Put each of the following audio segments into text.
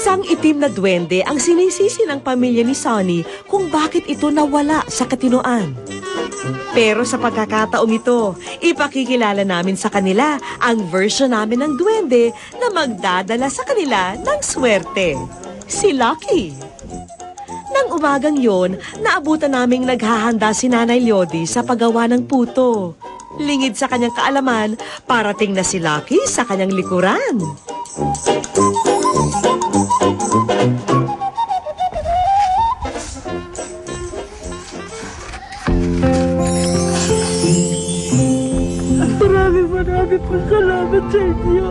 Isang itim na duwende ang sinisisi ng pamilya ni Sonny kung bakit ito nawala sa Katinoan. Pero sa pagkakataong ito, ipakikilala namin sa kanila ang version namin ng duwende na magdadala sa kanila ng swerte. Si Lucky. Nang umagang yon, naabutan naming naghahanda si Nanay Lodi sa paggawa ng puto. Lingid sa kanyang kaalaman, parating na si Lucky sa kanyang likuran. Maraming po salamat sa inyo.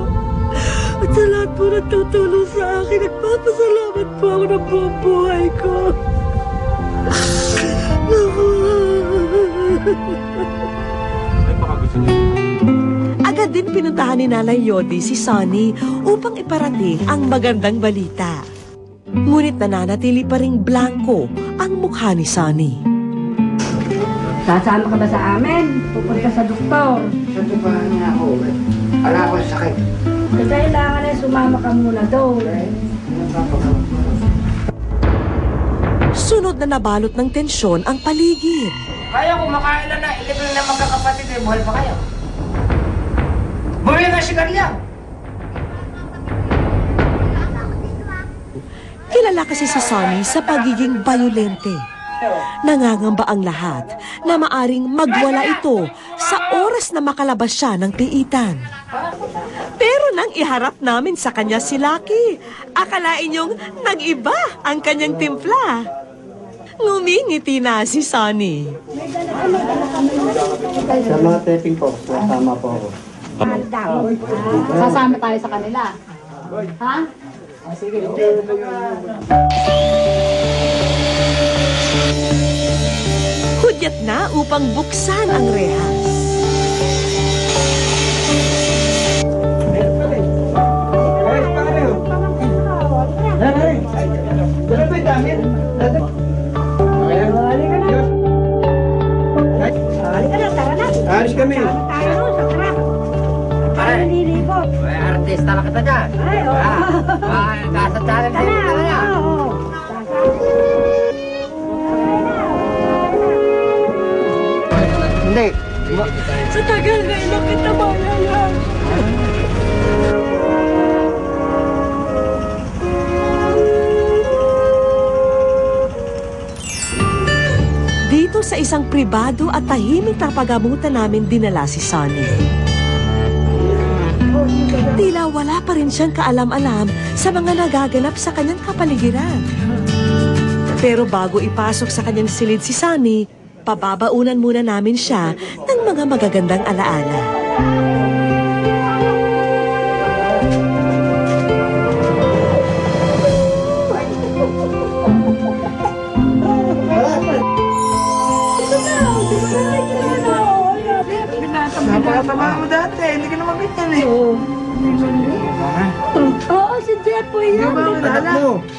At sa lahat po na tutulong sa akin, nagpapasalamat po ako ng buong buhay ko. Agad din pinuntahan ni Nanay Lodi si Sonny upang iparating ang magandang balita. Ngunit nananatili pa ring blanco ang mukha ni Sonny. Sasama ka ba sa amin? Pupunta sa doktor. Sa tubahan niya ako. Wala akong sakit. Kailangan na sumama ka muna doon. Sunod na nabalot ng tensyon ang paligid. Kaya kumakain na ilibing na magkakapatid eh. Buhay pa kayo. Bumili ka sigarilya. Kilala kasi si Sonny sa pagiging bayolente. Nangangamba ang lahat na maaring magwala ito sa oras na makalabas siya ng piitan. Pero nang iharap namin sa kanya si Lucky, akalain niyong nag-iba ang kanyang timpla. Ngumingiti na si Sonny. Sa mga taping po, sasama po ako. Sasama tayo sa kanila. Ha? Sige. Hudyat na upang buksan ang rehas. Alis kami. Artista lang kita dyan. Kasa challenge din ka na yan. Hindi. Sa tagal na ilo kita malayan. Dito sa isang pribado at tahimik na pagamutan namin dinala si Sonny. Tila wala pa rin siyang kaalam-alam sa mga nagaganap sa kanyang kapaligiran. Pero bago ipasok sa kanyang silid si Sonny, pababaunan muna namin siya ng mga magagandang alaala. Napakatama mo dati, hindi ka naman ganyan eh. Oo, si Jepoy yan.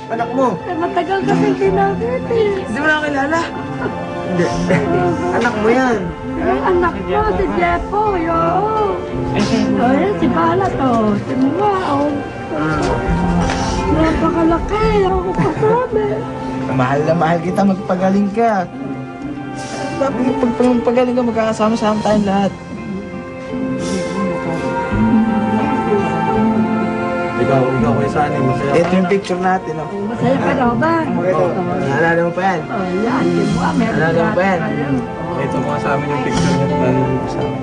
Anak mo. Matagal kasi hindi namin eh. Hindi mo na kilala. Hindi. Anak mo yan. Anak mo, si Jepoy, oo. O, yan, si Balat, o. Si Mua, o. Napakalaki, ako kasama. Mahal na mahal kita, magpagaling ka. Pag magpagaling ka, magkakasama-sama tayong lahat. Ikaw kay Sonny, masaya ka. Ito yung picture natin, oh. Masaya ka daw ba? Naalala mo pa yan? O, yan, si Mua, meron Naalala mo pa yan? Ito mo sa amin yung picture niya. Sa amin.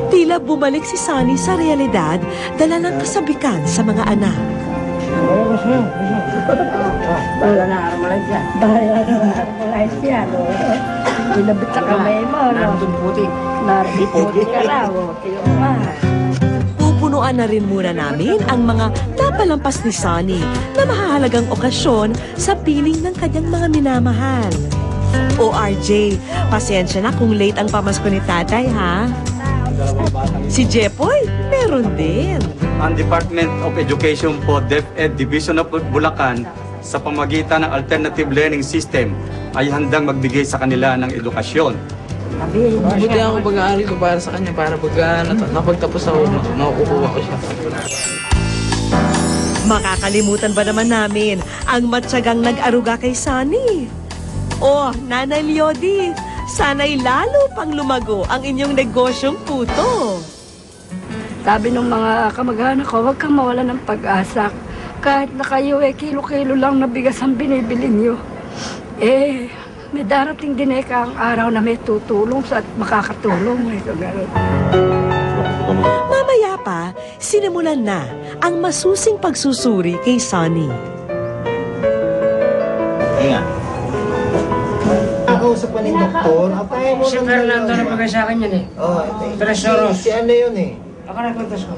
Tila bumalik si Sonny sa realidad, dala ng kasabikan sa mga anak. Wala na armalay dyan. Wala na armalay dyan, o. Binabit sa kamay mo, no? Nandun puti. Nariputi ka raw, o. Kaya Pupunuan na rin muna namin ang mga napalampas ni Sonny na mahahalagang okasyon sa piling ng kanyang mga minamahal. O RJ, pasensya na kung late ang pamasko ni tatay, ha? Si Jepoy, meron din. Ang Department of Education po DepEd Division of Bulacan sa pamagitan ng Alternative Learning System ay handang magbigay sa kanila ng edukasyon. Buti ako pag-aaral ko para sa kanya, para pag napagtapos ako, makukuha ko siya. Makakalimutan ba naman namin ang matyagang nag-aruga kay Sunny? Oh, Nanay Leody, sana'y lalo pang lumago ang inyong negosyong puto. Sabi ng mga kamag-anak ko, huwag kang mawala ng pag-asa. Kahit na kayo kilo-kilo lang na bigas ang binibili nyo. May darating din ang araw na may tutulong sa makakatulong. Mamaya pa, sinimulan na ang masusing pagsusuri kay Sunny. Ingat. Nakausap pa ni Doktor. Apay mo Si Fernando na pagay sa akin yan eh. Oh, Tresoros. si ano yun eh. Ako na kwentas ko.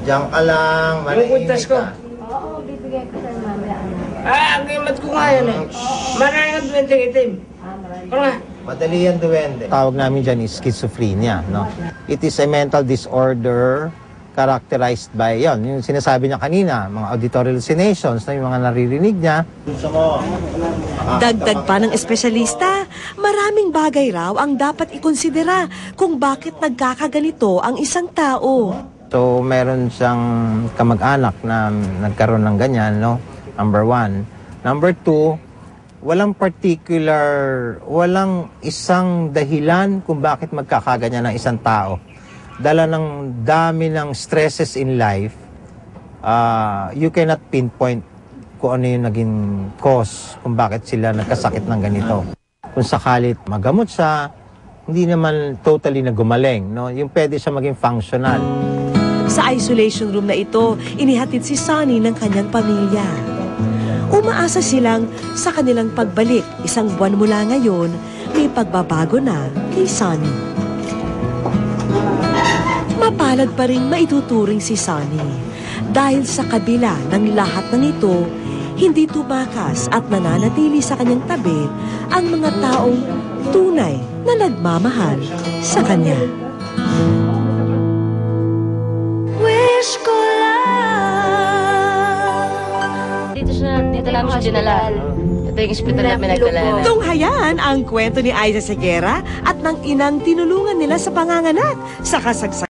Diyan ka lang. Yung kwentas ko. Oo, bibigay ko sa'yo mamaya. Ang imat ko nga yan eh. Maraming ang 20 itim. Ano nga? Madali yan, duwende. Tawag namin dyan is schizophrenia, no? It is a mental disorder characterized by, yung sinasabi niya kanina, mga auditory hallucinations, na yung mga naririnig niya. Dagdag pa ng espesyalista, maraming bagay raw ang dapat ikonsidera kung bakit nagkakaganito ang isang tao. So, meron siyang kamag-anak na nagkaroon ng ganyan, no? Number 1. Number 2, walang isang dahilan kung bakit magkakaganyan ng isang tao. Dala ng dami ng stresses in life, you cannot pinpoint kung ano yung naging cause kung bakit sila nagkasakit ng ganito. Kung sakalit magamot siya, hindi naman totally na gumaling, no? Yung pwede siya maging functional. Sa isolation room na ito, inihatid si Sunny ng kanyang pamilya. Umaasa silang sa kanilang pagbalik, 1 buwan mula ngayon, may pagbabago na kay Sunny. Mapalad pa rin maituturing si Sunny dahil sa kabila ng lahat ng ito, hindi tumakas at nananatili sa kanyang tabi ang mga taong tunay na nagmamahal sa kanya. Wish ko lang. Dito namin siya dinala. Ito yung hospital na pinagdala na. Tunghayan ang kwento ni Aiza Segura at ng inang tinulungan nila sa panganganak sa kasagsagan.